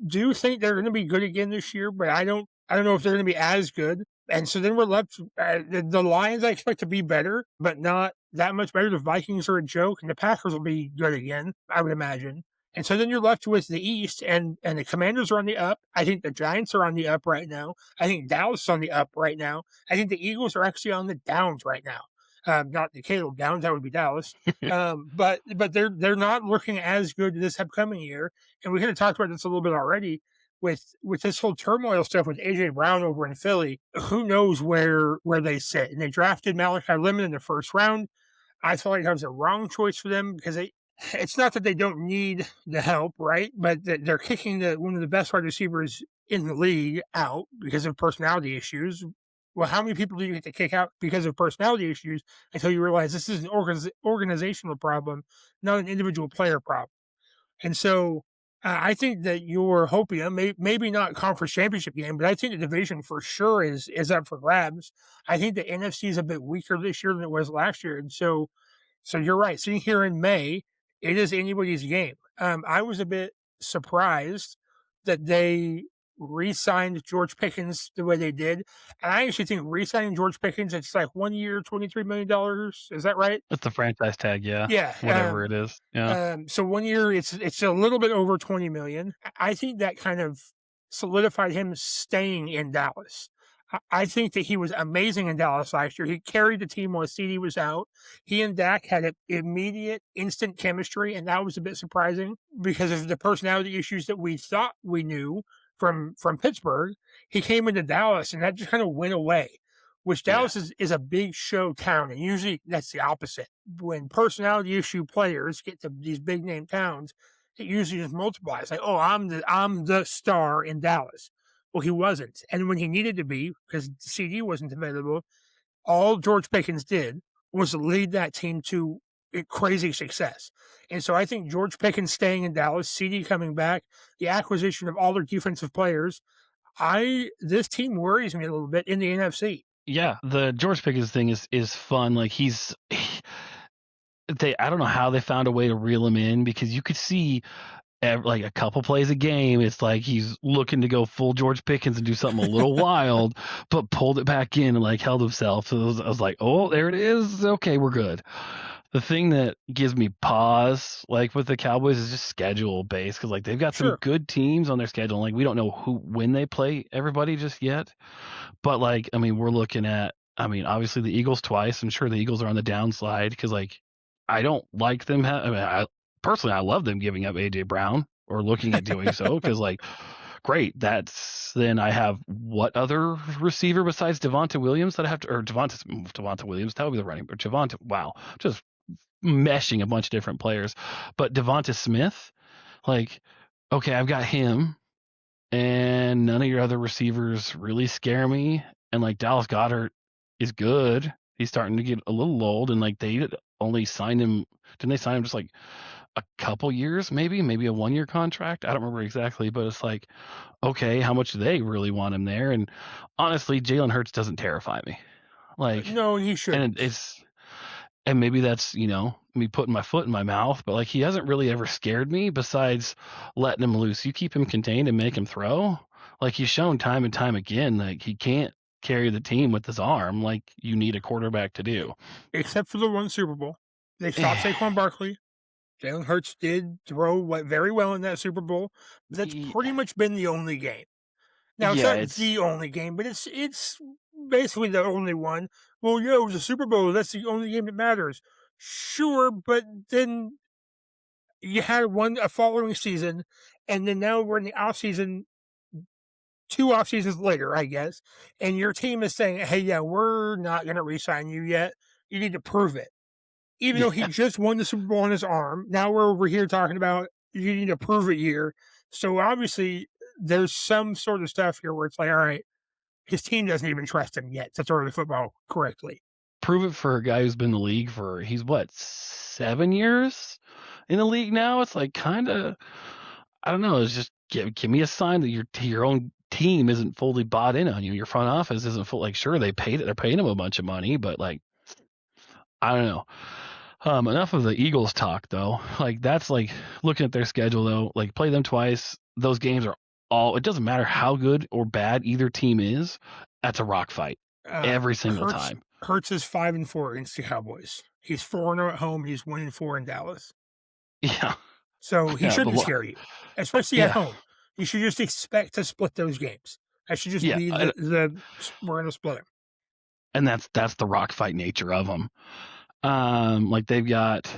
do think they're going to be good again this year, but I don't know if they're going to be as good. And so then we're left. The Lions I expect to be better, but not that much better. The Vikings are a joke, and the Packers will be good again, I would imagine. And so then you're left with the East, and the Commanders are on the up. I think the Giants are on the up right now. I think Dallas is on the up right now. I think the Eagles are actually on the downs right now. Not the Caleb Downs, that would be Dallas. But they're not looking as good this upcoming year. And we kind of talked about this a little bit already with this whole turmoil stuff with AJ Brown over in Philly. Who knows where they sit? And they drafted Malachi Lemon in the first round. I feel like that was a wrong choice for them because it's not that they don't need the help, right? But they're kicking one of the best wide receivers in the league out because of personality issues. Well, how many people do you get to kick out because of personality issues until you realize this is an organizational problem, not an individual player problem? And so I think that you're hoping, maybe not conference championship game, but I think the division for sure is up for grabs. I think the NFC is a bit weaker this year than it was last year. And so you're right. Sitting here in May, it is anybody's game. I was a bit surprised that they re-signed George Pickens the way they did. And I actually think re-signing George Pickens, it's like 1 year, $23 million. Is that right? It's the franchise tag, yeah. Yeah. Whatever it is. Yeah. So 1 year, it's a little bit over 20 million. I think that kind of solidified him staying in Dallas. I think that he was amazing in Dallas last year. He carried the team while CD was out. He and Dak had immediate, instant chemistry, and that was a bit surprising because of the personality issues that we thought we knew from Pittsburgh. He came into Dallas, and that just kind of went away, which Dallas is a big show town, and usually that's the opposite. When personality issue players get to these big name towns, it usually just multiplies. Like, oh, I'm the star in Dallas. Well, he wasn't. And when he needed to be, because CD wasn't available, all George Pickens did was lead that team to crazy success. And so I think George Pickens staying in Dallas, CD coming back, the acquisition of all their defensive players, this team worries me a little bit in the NFC. Yeah, the George Pickens thing is fun. Like I don't know how they found a way to reel him in because you could see like a couple plays a game, it's like he's looking to go full George Pickens and do something a little wild, but pulled it back in and like held himself. So I was like, oh, there it is. Okay, we're good. The thing that gives me pause, like with the Cowboys, is just schedule based because like they've got some good teams on their schedule. Like we don't know when they play everybody just yet, but like I mean, we're looking at obviously the Eagles twice. I'm sure the Eagles are on the downslide because like I don't like them. Personally, I love them giving up AJ Brown or looking at doing so because, like, great. Then I have what other receiver besides Devonta Williams that I have to, or Devonta Williams, that would be the running, but Javonte, wow, just meshing a bunch of different players. But Devonta Smith, like, okay, I've got him, and none of your other receivers really scare me. And like Dallas Goedert is good. He's starting to get a little old, and like they only signed him. Didn't they sign him just like a couple years, maybe a 1 year contract? I don't remember exactly, but it's like, okay, how much do they really want him there? And honestly, Jalen Hurts doesn't terrify me. Like, no, he shouldn't. And maybe that's, me putting my foot in my mouth, but like he hasn't really ever scared me besides letting him loose. You keep him contained and make him throw. Like he's shown time and time again, like he can't carry the team with his arm like you need a quarterback to do. Except for the one Super Bowl. They stopped Saquon Barkley. Jalen Hurts did throw very well in that Super Bowl. That's pretty much been the only game. Now, it's not the only game, but it's basically the only one. Well, it was a Super Bowl. That's the only game that matters. Sure, but then you had a following season, and then now we're in the offseason, 2 off seasons later, I guess, and your team is saying, hey, yeah, we're not going to re-sign you yet. You need to prove it. Even though he just won the Super Bowl on his arm, now we're over here talking about you need to prove it year. So obviously there's some sort of stuff here where it's like, all right, his team doesn't even trust him yet to throw the football correctly. Prove it for a guy who's been in the league for, he's 7 years in the league now? It's like kind of, I don't know, it's just give me a sign that your own team isn't fully bought in on you. Your front office isn't full. Like, sure, they're paying him a bunch of money, but like, I don't know. Enough of the Eagles talk, though. Like, that's like looking at their schedule, though. Like, play them twice. Those games are it doesn't matter how good or bad either team is. That's a rock fight every single time. Hurts is 5-4 against the Cowboys. He's 4-0 at home. He's 1-4 in Dallas. Yeah. So he Yeah, shouldn't scare you, especially at yeah, home. You should just expect to split those games. That should just yeah, be the we're going to split them. and that's the rock fight nature of them. Like they've got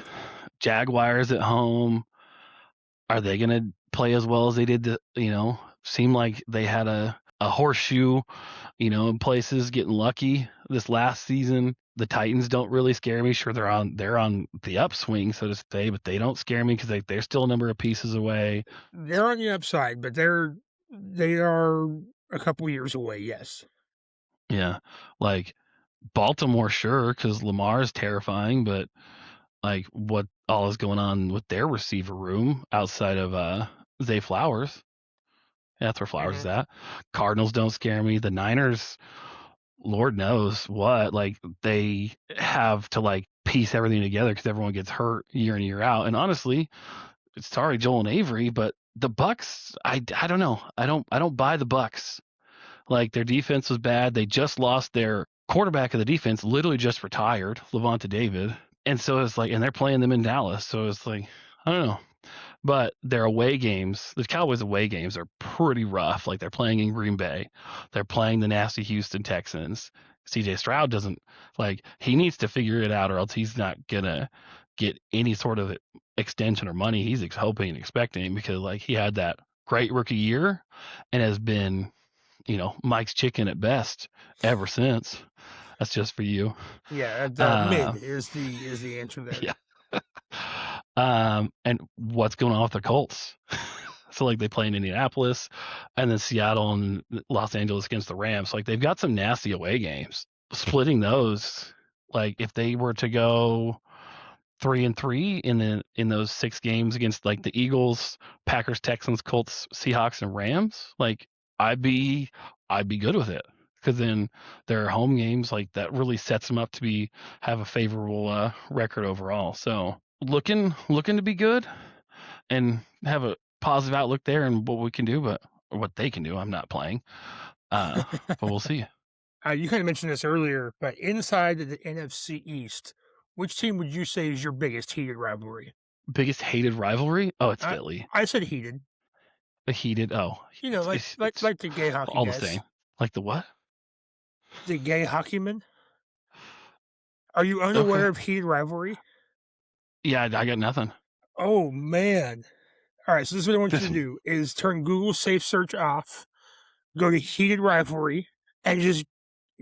Jaguars at home. Are they going to play as well as they did? Seem like they had a horseshoe, in places, getting lucky this last season. The Titans don't really scare me. Sure, they're on the upswing, so to say, but they don't scare me because they're still a number of pieces away. They're on the upside, but they are a couple years away. Yes. Yeah, like Baltimore, sure, because Lamar is terrifying, but like what all is going on with their receiver room outside of Zay Flowers? That's where Flowers is at. Cardinals don't scare me. The Niners, Lord knows what. Like they have to like piece everything together because everyone gets hurt year in year out. And honestly, sorry, Joel and Avery, but the Bucks, I don't know. I don't buy the Bucks. Like their defense was bad. They just lost their quarterback of the defense, literally just retired, Levante David. And so it's like, and they're playing them in Dallas. So it's like, I don't know. But their away games, the Cowboys' away games are pretty rough. Like they're playing in Green Bay, they're playing the nasty Houston Texans. CJ Stroud doesn't he needs to figure it out, or else he's not gonna get any sort of extension or money he's hoping and expecting, because like he had that great rookie year and has been, Mike's chicken at best ever since. That's just for you. Yeah, mid is the answer there. Yeah. And what's going on with the Colts? So like they play in Indianapolis and then Seattle and Los Angeles against the Rams. Like they've got some nasty away games. Splitting those, like if they were to go 3-3 in those 6 games against like the Eagles, Packers, Texans, Colts, Seahawks, and Rams, like I'd be good with it. Because then their home games, like that really sets them up to have a favorable record overall. So looking to be good and have a positive outlook there and what we can do, but what they can do. I'm not playing, but we'll see. You kind of mentioned this earlier, but inside of the NFC East, which team would you say is your biggest heated rivalry? Biggest hated rivalry? Oh, it's Philly. I said heated. A heated? Oh, like the gay hockey all guys. the same. Like the what? The gay hockeymen. Are you unaware of heated rivalry? Yeah, I got nothing. Oh man! All right, so this is what I want you to do: is turn Google Safe Search off, go to heated rivalry, and just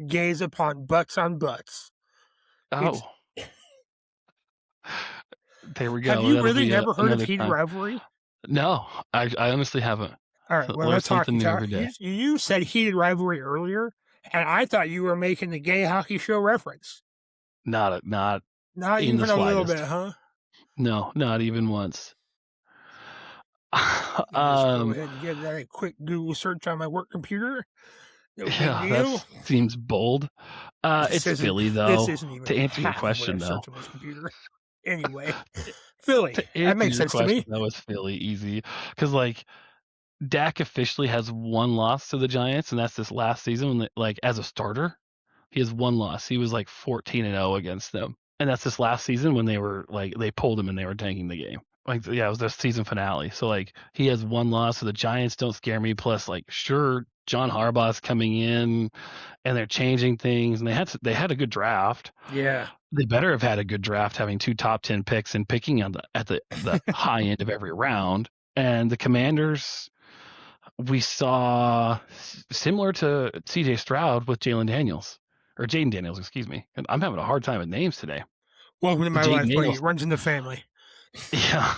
gaze upon butts on butts. Oh, there we go. Have you really never heard of heated rivalry? No, I honestly haven't. All right, well, let's talk. You said heated rivalry earlier, and I thought you were making the gay hockey show reference. Not even a little bit, huh? No, not even once. Just go ahead and get that quick Google search on my work computer. No yeah, that seems bold. It's Philly, though. To answer your question, though. Anyway, Philly. That makes sense to me. That was Philly, easy. Because, like, Dak officially has one loss to the Giants, and that's this last season. When like, as a starter, he has one loss. He was, like, 14-0 against them. And that's this last season when they were, like, they pulled him and they were tanking the game. Like, yeah, it was their season finale. So, like, he has one loss, so the Giants don't scare me. Plus, like, sure, John Harbaugh's coming in, and they're changing things, and they had a good draft. Yeah, they better have had a good draft, having 2 top 10 picks and picking at the high end of every round. And the Commanders, we saw similar to CJ Stroud with Jaden Daniels, excuse me. I'm having a hard time with names today. Welcome to my life, buddy. It runs in the family. Yeah,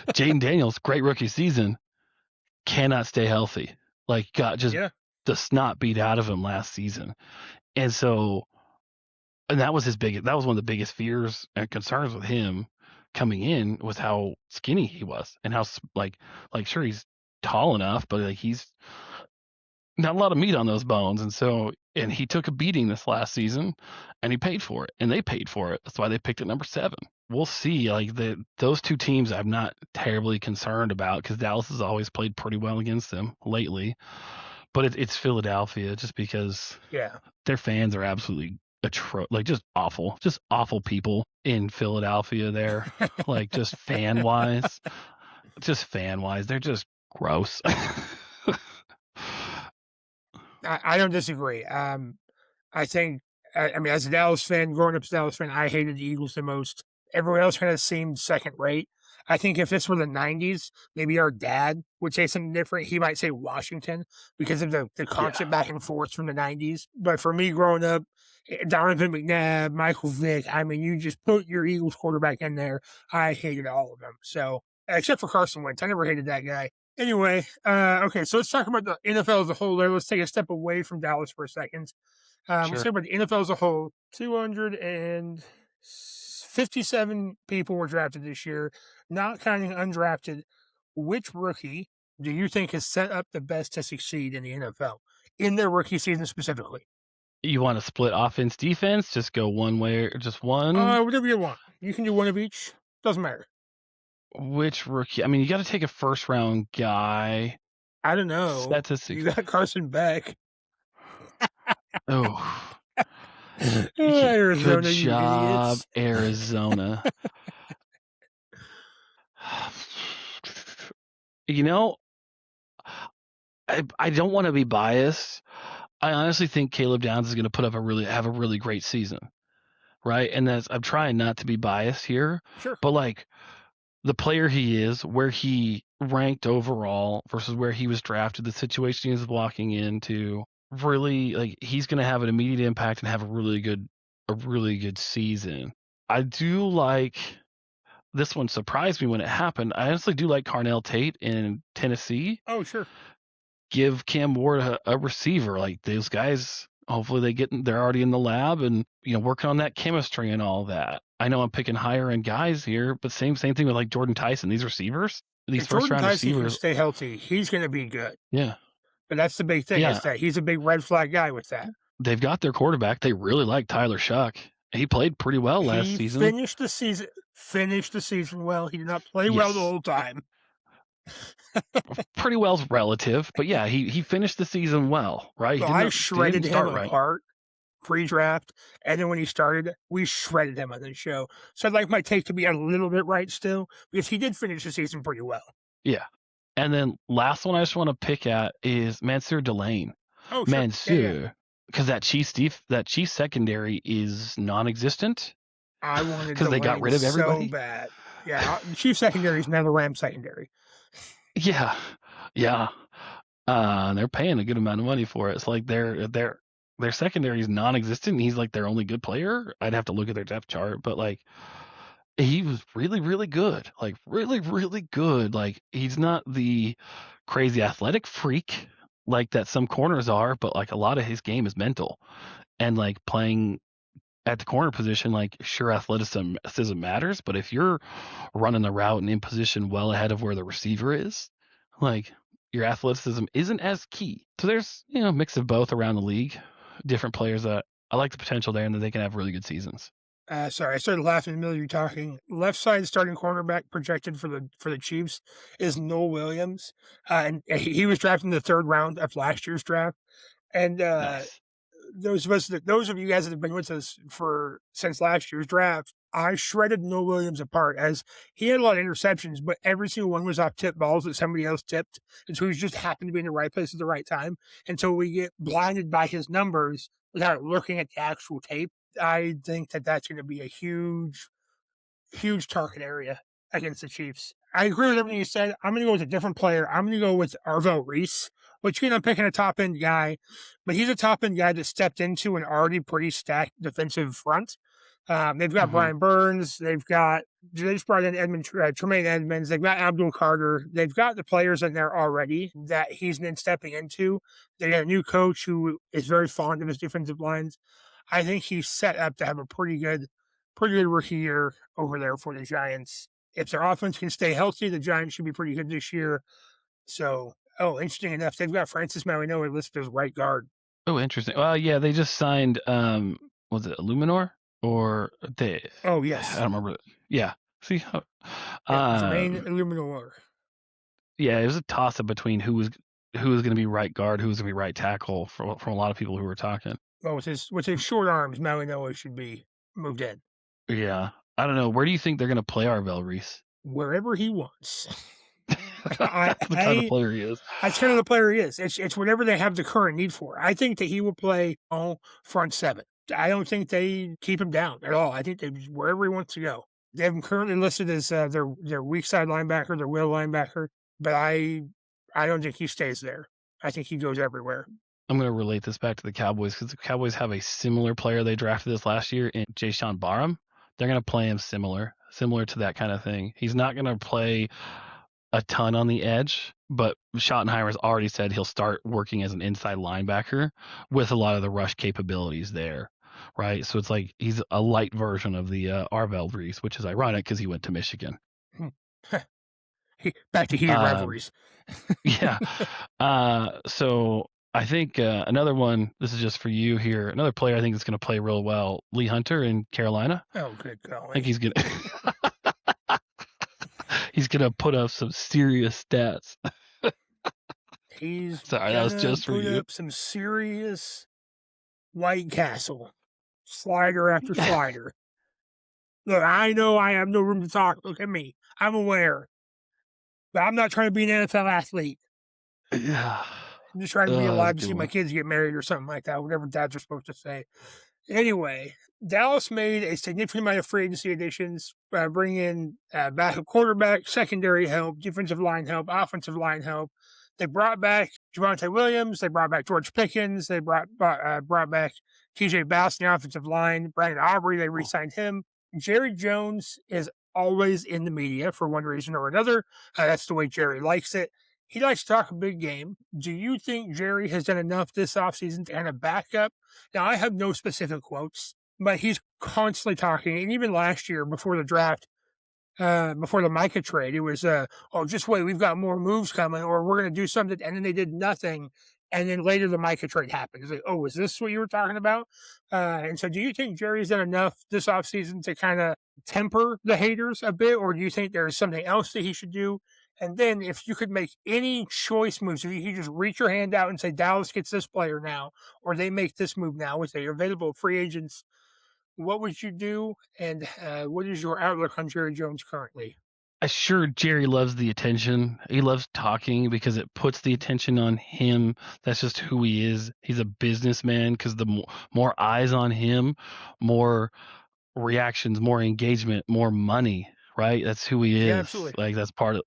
Jaden Daniels, great rookie season, cannot stay healthy. Like, got just the snot beat out of him last season. And so, and that was one of the biggest fears and concerns with him coming in, was how skinny he was and how like sure, he's tall enough, but like he's not a lot of meat on those bones. And so, and he took a beating this last season and he paid for it, and they paid for it. That's why they picked at number 7. We'll see. Like those 2 teams I'm not terribly concerned about, because Dallas has always played pretty well against them lately. But it's Philadelphia, just because their fans are absolutely just awful people in Philadelphia there, like just fan wise. just fan wise, they're just gross. I don't disagree. I think, I mean, as a Dallas fan, growing up as a Dallas fan, I hated the Eagles the most. Everyone else kind of seemed second rate. I think if this were the 90s, maybe our dad would say something different. He might say Washington because of the constant back and forth from the 90s. But for me growing up, Donovan McNabb, Michael Vick, I mean, you just put your Eagles quarterback in there. I hated all of them. So, except for Carson Wentz, I never hated that guy. Anyway, okay, so let's talk about the NFL as a whole there. Let's take a step away from Dallas for a second. Let's Sure. talk about the NFL as a whole. 257 people were drafted this year, not counting undrafted. Which rookie do you think is set up the best to succeed in the NFL in their rookie season specifically? You want to split offense, defense? Just go one way, or just one? Whatever you want. You can do one of each. Doesn't matter. Which rookie? I mean, you got to take a first round guy. I don't know. Set to You got Carson Beck. Oh, Arizona, good you job, idiots. Arizona. You know, I don't want to be biased. I honestly think Caleb Downs is going to have a really great season, right? And I'm trying not to be biased here, Sure. but like the player he is, where he ranked overall versus where he was drafted, the situation he was walking into, really like he's going to have an immediate impact and have a really good season. I do like this one. Surprised me when it happened. I honestly do like Carnell Tate in Tennessee. Oh, sure. Give Cam Ward a receiver. Like those guys, hopefully they're already in the lab and working on that chemistry and all that. I know I'm picking higher end guys here, but same thing with like Jordan Tyson. These receivers, these first round Tyson receivers, can stay healthy, he's going to be good. Yeah, but that's the big thing. Yeah. Is that he's a big red flag guy with that. They've got their quarterback. They really like Tyler Shuck. He played pretty well last season. Finished the season well. He did not play well the whole time. Pretty well's relative, but yeah, he finished the season well, right? So I shredded him apart pre-draft, and then when he started, we shredded him on the show. So I'd like my take to be a little bit right still, because he did finish the season pretty well. Yeah. And then last one I just want to pick at is Mansour Delane. Oh, sure. Mansour, because that Chiefs secondary is non-existent. I wanted because they got rid of everybody so bad. Yeah, Chiefs secondary is now the Rams secondary. Yeah. They're paying a good amount of money for it. It's like their secondary is non-existent. And he's like their only good player. I'd have to look at their depth chart, but like he was really, really good. Like really, really good. Like he's not the crazy athletic freak like that some corners are, but like a lot of his game is mental, and like playing at the corner position, like sure, athleticism matters, but if you're running the route and in position well ahead of where the receiver is, like your athleticism isn't as key. So there's mix of both around the league, different players that I like the potential there, and that they can have really good seasons. Sorry, I started laughing in the middle of you talking. Left side starting cornerback projected for the Chiefs is Noel Williams, and he was drafted in the 3rd round of last year's draft. And Nice. those of you guys that have been with us since last year's draft, I shredded Noel Williams apart, as he had a lot of interceptions, but every single one was off tip balls that somebody else tipped, and so he just happened to be in the right place at the right time. And so we get blinded by his numbers without looking at the actual tape. I think that that's going to be a huge target area against the Chiefs. I agree with everything you said. I'm going to go with a different player. I'm going to go with Arvell Reese, which I'm picking a top-end guy, but he's a top-end guy that stepped into an already pretty stacked defensive front. They've got Brian Burns. They just brought in Tremaine Edmonds. They've got Abdul Carter. They've got the players in there already that he's been stepping into. They got a new coach who is very fond of his defensive lines. I think he's set up to have a pretty good rookie year over there for the Giants. If their offense can stay healthy, the Giants should be pretty good this year. So, interesting enough, they've got Francis Malinois listed as right guard. Oh, interesting. Well, yeah, they just signed, was it Illuminor? Or they? Oh, yes. I don't remember. Yeah. See? Jermaine Illuminor. Yeah, it was a toss-up between who was going to be right guard, who was going to be right tackle from a lot of people who were talking. Well, with his short arms, Malinois should be moved in. Yeah. I don't know. Where do you think they're going to play Arvell Reese? Wherever he wants. The kind of player he is. That's kind of the player he is. It's whatever they have the current need for. I think that he will play all front seven. I don't think they keep him down at all. I think they wherever he wants to go. They have him currently listed as their weak side linebacker, their will linebacker, but I don't think he stays there. I think he goes everywhere. I'm going to relate this back to the Cowboys because the Cowboys have a similar player they drafted this last year in Jayshon Barham. They're going to play him similar to that kind of thing. He's not going to play a ton on the edge, but Schottenheimer's already said he'll start working as an inside linebacker with a lot of the rush capabilities there, right? So it's like he's a light version of the Arvell Reese, which is ironic because he went to Michigan. Back to heated rivalries. Yeah. So I think another one, this is just for you here, another player I think is going to play real well, Lee Hunter in Carolina. Oh, good golly. I think he's going to he's going to put up some serious stats. He's sorry, that was just for you. Up some serious White Castle slider after slider. Look, I know I have no room to talk. Look at me. I'm aware. But I'm not trying to be an NFL athlete. Yeah. I'm just trying to be alive to see my kids get married or something like that, whatever dads are supposed to say. Anyway, Dallas made a significant amount of free agency additions, bringing in backup quarterback, secondary help, defensive line help, offensive line help. They brought back Javonte Williams. They brought back George Pickens. They brought back TJ Bass in the offensive line. Brandon Aubrey, they re-signed him. Jerry Jones is always in the media for one reason or another. That's the way Jerry likes it. He likes to talk a big game. Do you think Jerry has done enough this offseason to kind of back up? Now, I have no specific quotes, but he's constantly talking. And even last year before the draft, before the Micah trade, it was, just wait, we've got more moves coming, or we're going to do something. And then they did nothing. And then later the Micah trade happened. It's like, oh, is this what you were talking about? And so do you think Jerry's done enough this offseason to kind of temper the haters a bit, or do you think there's something else that he should do? And then if you could make any choice moves, if you could just reach your hand out and say Dallas gets this player now, or they make this move now with their available free agents, what would you do? And what is your outlook on Jerry Jones currently? I'm sure Jerry loves the attention. He loves talking because it puts the attention on him. That's just who he is. He's a businessman because the more eyes on him, more reactions, more engagement, more money, right? That's who he is. Yeah, absolutely. Like that's part of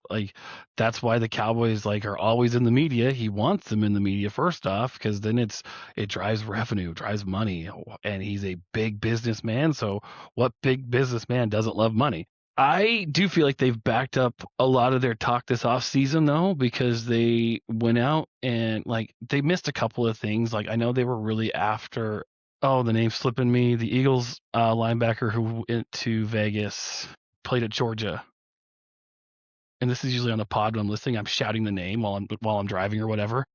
that's why the Cowboys are always in the media. He wants them in the media first off because then it drives revenue, drives money, and he's a big businessman. So what big businessman doesn't love money? I do feel like they've backed up a lot of their talk this offseason, though, because they went out and they missed a couple of things. I know they were really after, the name's slipping me, the Eagles linebacker who went to Vegas, played at Georgia. And this is usually on the pod when I'm listening. I'm shouting the name while I'm driving or whatever.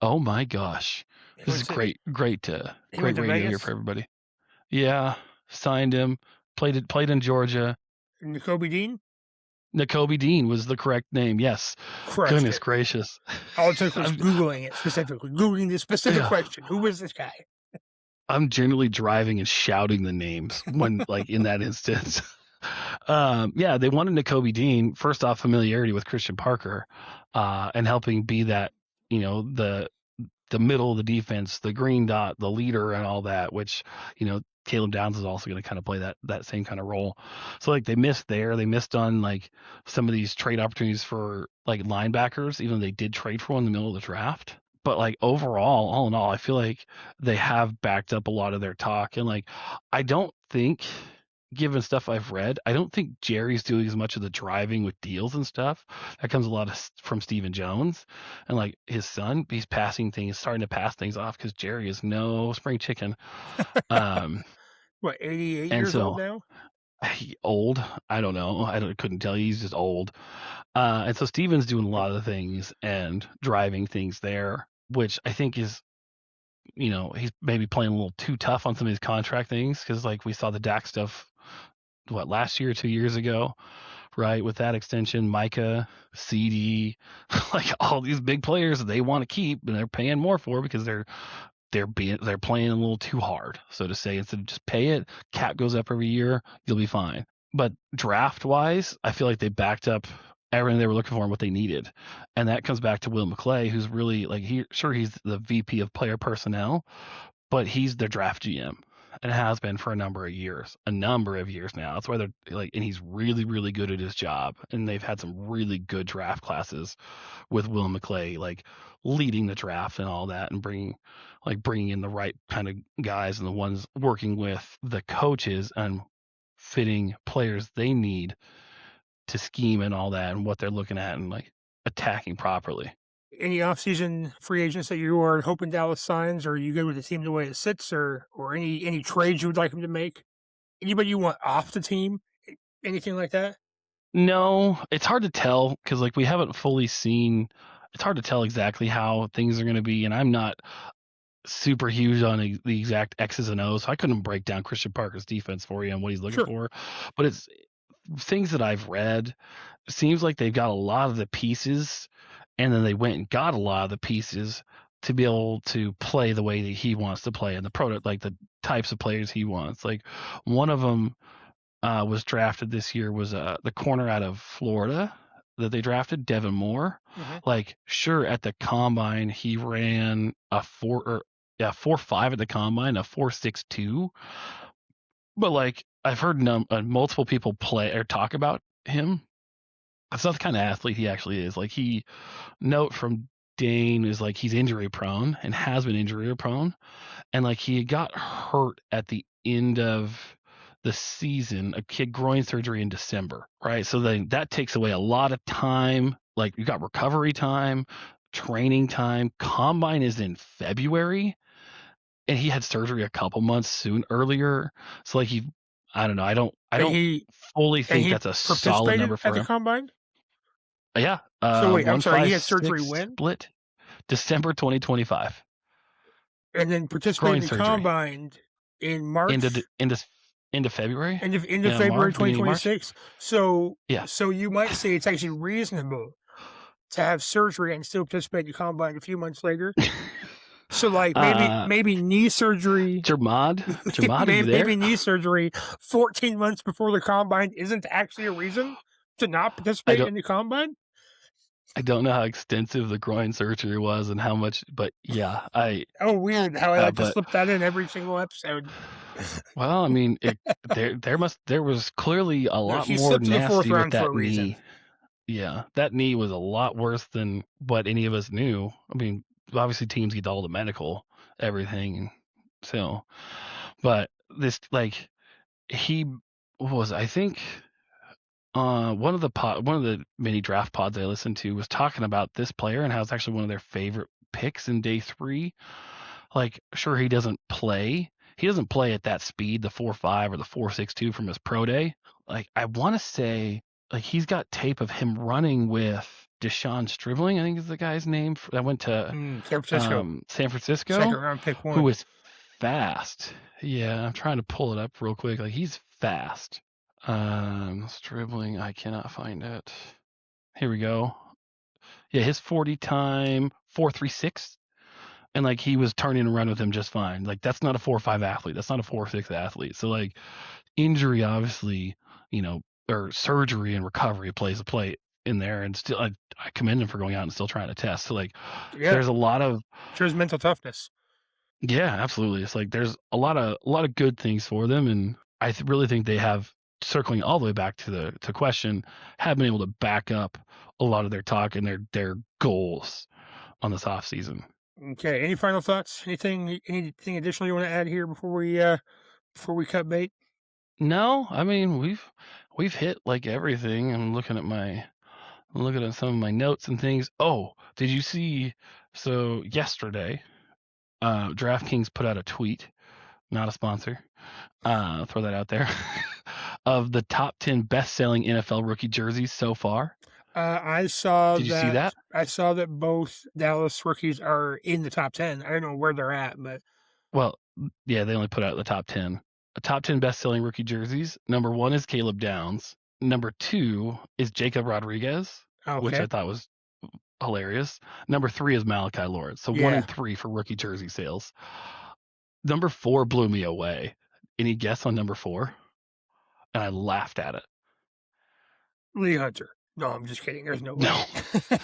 Oh my gosh, this is great radio here for everybody. Yeah, signed him, played in Georgia. Nakobe Dean? Nakobe Dean was the correct name, yes. Goodness gracious. All it took was Googling it specifically. Googling the specific question. Who was this guy? I'm generally driving and shouting the names when in that instance. They wanted Nakobe Dean, first off, familiarity with Christian Parker, and helping be that, the middle of the defense, the green dot, the leader and all that, which, Caleb Downs is also going to kind of play that same kind of role. So they missed there. They missed on some of these trade opportunities for linebackers, even though they did trade for one in the middle of the draft. But overall, all in all, I feel like they have backed up a lot of their talk. And I don't think, given stuff I've read, I don't think Jerry's doing as much of the driving with deals and stuff. That comes a lot from Stephen Jones and his son. He's starting to pass things off because Jerry is no spring chicken. What, 88 years old now? Old. I don't know. Couldn't tell you. He's just old. And so Steven's doing a lot of the things and driving things there, which I think is, he's maybe playing a little too tough on some of these contract things because we saw the Dak stuff, last year, 2 years ago, right? With that extension, Micah, CD, all these big players they want to keep and they're paying more for because they're playing a little too hard, so to say. Instead of just pay it, cap goes up every year, you'll be fine. But draft wise, I feel like they backed up everything they were looking for and what they needed. And that comes back to Will McClay, who's really like he's the VP of player personnel, but he's their draft GM and has been for a number of years now. That's why they're like, and he's really, really good at his job. And they've had some really good draft classes with Will McClay, like leading the draft and all that, and bringing in the right kind of guys and the ones working with the coaches and fitting players they need to scheme and all that and what they're looking at and like attacking properly. Any offseason free agents that you are hoping Dallas signs, or are you good with the team the way it sits, or any trades you would like them to make? Anybody you want off the team? Anything like that? No, it's hard to tell because like we haven't fully seen. It's hard to tell exactly how things are going to be, and I'm not super huge on the exact X's and O's. So I couldn't break down Christian Parker's defense for you and what he's looking for, but it's things that I've read. It seems like they've got a lot of the pieces, and then they went and got a lot of the pieces to be able to play the way that he wants to play and the types of players he wants. Like one of them was drafted this year was the corner out of Florida that they drafted, Devin Moore. Mm-hmm. Like, sure, at the combine he ran a 4.5 at the combine, a 4.62. But like I've heard multiple people play or talk about him. That's not the kind of athlete he actually is. Like note from Dane is like he's injury prone and has been injury prone, and like he got hurt at the end of the season, a kid groin surgery in December, right? So then that takes away a lot of time. Like you got recovery time, training time. Combine is in February, and he had surgery a couple months earlier. So like I don't know. I don't fully think that's a solid number for him. At the combine? Yeah. So wait, I'm sorry. He had surgery when? Split December 2025. And then participated in the combine in March? Into February? End of February 2026. So you might say it's actually reasonable to have surgery and still participate in the combine a few months later. So like maybe knee surgery. Jamad, maybe knee surgery 14 months before the combine isn't actually a reason to not participate in the combine. I don't know how extensive the groin surgery was and how much, but yeah, weird how I like to slip that in every single episode. Well, I mean, there was clearly a lot more nasty with that knee. Yeah, that knee was a lot worse than what any of us knew. I mean, obviously teams get all the medical everything, so, but this like he was, I think. One of the mini draft pods I listened to was talking about this player and how it's actually one of their favorite picks in day 3. Like, sure, he doesn't play at that speed, the 4.5 or the 4.62 from his pro day. Like, I want to say, like, he's got tape of him running with Deshaun Stribling, I think is the guy's name, that went to San Francisco. Second round pick 1. Who was fast. Yeah, I'm trying to pull it up real quick. Like, he's fast. Stribling, I cannot find it. Here we go. Yeah, his 40 time 4.36, and like he was turning and run with him just fine. Like that's not a 4.5 athlete. That's not a 4.6 athlete. So like injury, obviously, or surgery and recovery plays a play in there. And still, I commend him for going out and still trying to test. So like, there's a lot of shows mental toughness. Yeah, absolutely. It's like there's a lot of good things for them, and I really think they have. Circling all the way back to the question, have been able to back up a lot of their talk and their goals on this off season. Okay. Any final thoughts? Anything additional you want to add here before we cut bait? No, I mean we've hit like everything. I'm looking at some of my notes and things. Oh, did you see? So yesterday, DraftKings put out a tweet, not a sponsor. Throw that out there. Of the top 10 best-selling NFL rookie jerseys so far. I saw. Did you see that? I saw that both Dallas rookies are in the top 10. I don't know where they're at, but well, yeah, they only put out the top 10. The top 10 best-selling rookie jerseys. Number 1 is Caleb Downs. Number 2 is Jacob Rodriguez, which I thought was hilarious. Number 3 is Malachi Lawrence. So 1 and 3 for rookie jersey sales. Number 4 blew me away. Any guess on number 4? And I laughed at it. Lee Hunter. No, I'm just kidding. There's no way. No.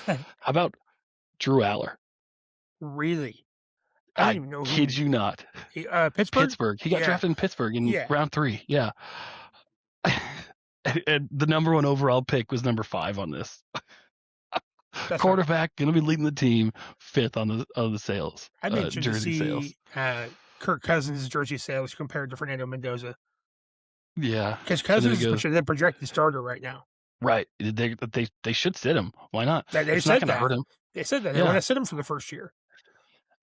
How about Drew Aller? Really? I don't even know who. Kid you not. Pittsburgh? He got drafted in Pittsburgh in round 3. Yeah. and the number 1 overall pick was number 5 on this. Quarterback, going to be leading the team, 5th on the sales. I'd be interested jersey to see sales. Kirk Cousins' jersey sales compared to Fernando Mendoza. Yeah. Because Cousins is the projected starter right now. Right. They should sit him. Why not? It's not going to hurt him. They said that. They want to sit him for the first year.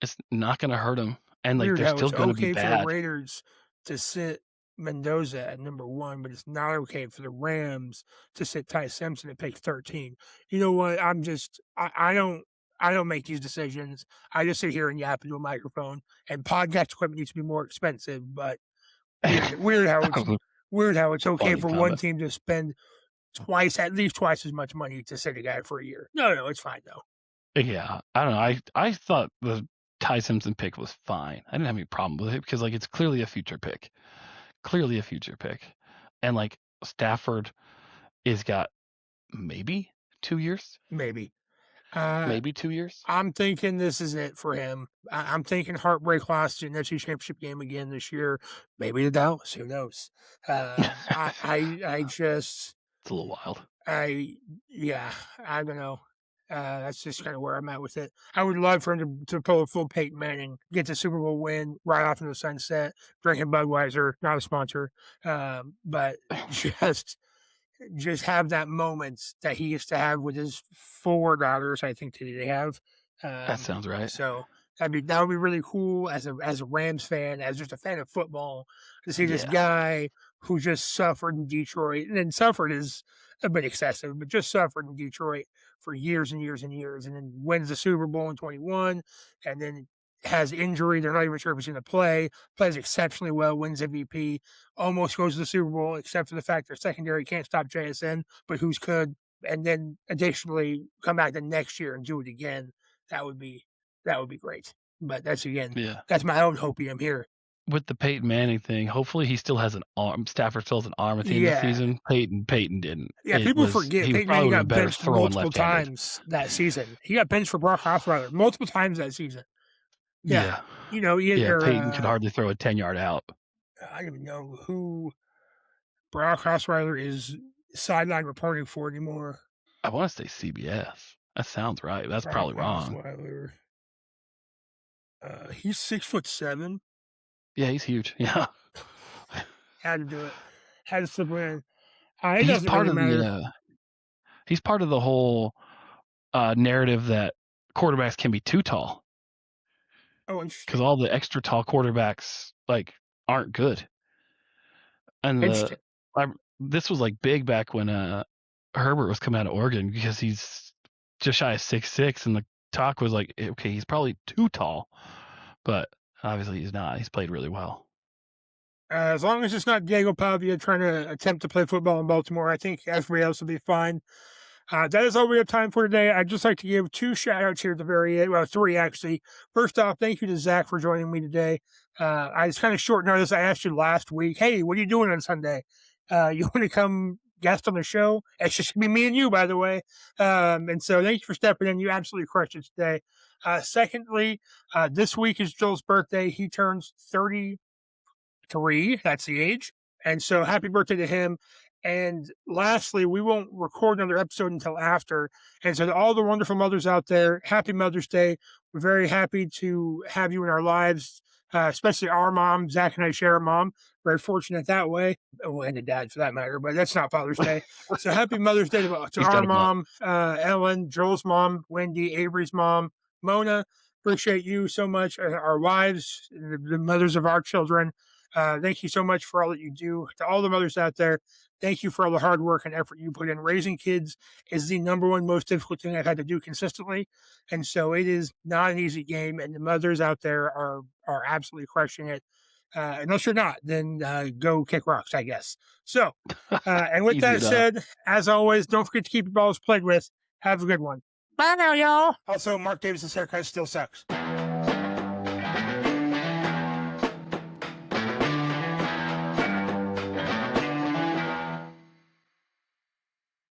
It's not going to hurt him. And Weird they're still going to be bad. It's okay for the Raiders to sit Mendoza at number 1, but it's not okay for the Rams to sit Ty Simpson at pick 13. You know what? I don't make these decisions. I just sit here and yap into a microphone. And podcast equipment needs to be more expensive, but weird how it's okay for one team to spend at least twice as much money to sit a guy for a year. No, it's fine though. Yeah, I don't know. I thought the Ty Simpson pick was fine. I didn't have any problem with it because it's clearly a future pick. And Stafford is got maybe 2 years. Maybe 2 years. I'm thinking this is it for him. I'm thinking heartbreak loss in the NFC Championship game again this year. Maybe the Dallas. Who knows? I just. It's a little wild. I don't know. That's just kind of where I'm at with it. I would love for him to pull a full Peyton Manning, get the Super Bowl win right off into the sunset, drinking Budweiser, not a sponsor, but just have that moment that he used to have with his 4 daughters. I think they have. That sounds right. So that would be really cool as a Rams fan, as just a fan of football, to see this guy who just suffered in Detroit, and then suffered is a bit excessive, but just suffered in Detroit for years and years and years, and then wins the Super Bowl in 21, and then has injury. They're not even sure if he's going to play. Plays exceptionally well, wins MVP, almost goes to the Super Bowl, except for the fact their secondary can't stop JSN, but who's could, and then additionally come back the next year and do it again. That would be great. But that's that's my own hopium here. With the Peyton Manning thing, hopefully he still has an arm. Stafford still has an arm at the end of the season. Peyton didn't. Yeah, people forget Peyton Manning got benched multiple times that season. He got benched for Brock Osweiler multiple times that season. Yeah. You know, Peyton could hardly throw a 10-yard out. I don't even know who Brock Osweiler is sideline reporting for anymore. I want to say CBS. That sounds right. That's probably wrong. Osweiler. He's 6'7". Yeah, he's huge. Yeah. Had to do it. Had to slip in. He's part of he's part of the whole narrative that quarterbacks can be too tall. Oh, interesting. Because all the extra tall quarterbacks aren't good. And this was big back when Herbert was coming out of Oregon, because he's just shy of 6'6", and the talk was okay, he's probably too tall, but obviously he's not. He's played really well. As long as it's not Diego Pavia trying to attempt to play football in Baltimore, I think everybody else will be fine. That is all we have time for today. I'd just like to give 2 shout-outs here at the very end. Well, 3, actually. First off, thank you to Zach for joining me today. I was kind of short notice. I asked you last week, hey, what are you doing on Sunday? You want to come guest on the show? It's just going to be me and you, by the way. And so thank you for stepping in. You absolutely crushed it today. Secondly, this week is Joel's birthday. He turns 33. That's the age. And so happy birthday to him. And lastly, we won't record another episode until after. And so to all the wonderful mothers out there, happy Mother's Day. We're very happy to have you in our lives, especially our mom. Zach and I share a mom. Very fortunate that way. Oh, and a dad for that matter, but that's not Father's Day. So happy Mother's Day to our mom, Ellen, Joel's mom, Wendy, Avery's mom, Mona. Appreciate you so much. Our wives, the mothers of our children. Thank you so much for all that you do. To all the mothers out there, thank you for all the hard work and effort you put in. Raising kids is the number one most difficult thing I've had to do consistently. And so it is not an easy game. And the mothers out there are absolutely crushing it. Unless you're not, then go kick rocks, I guess. So, and with that said, as always, don't forget to keep your balls played with. Have a good one. Bye now, y'all. Also, Mark Davis's haircut still sucks.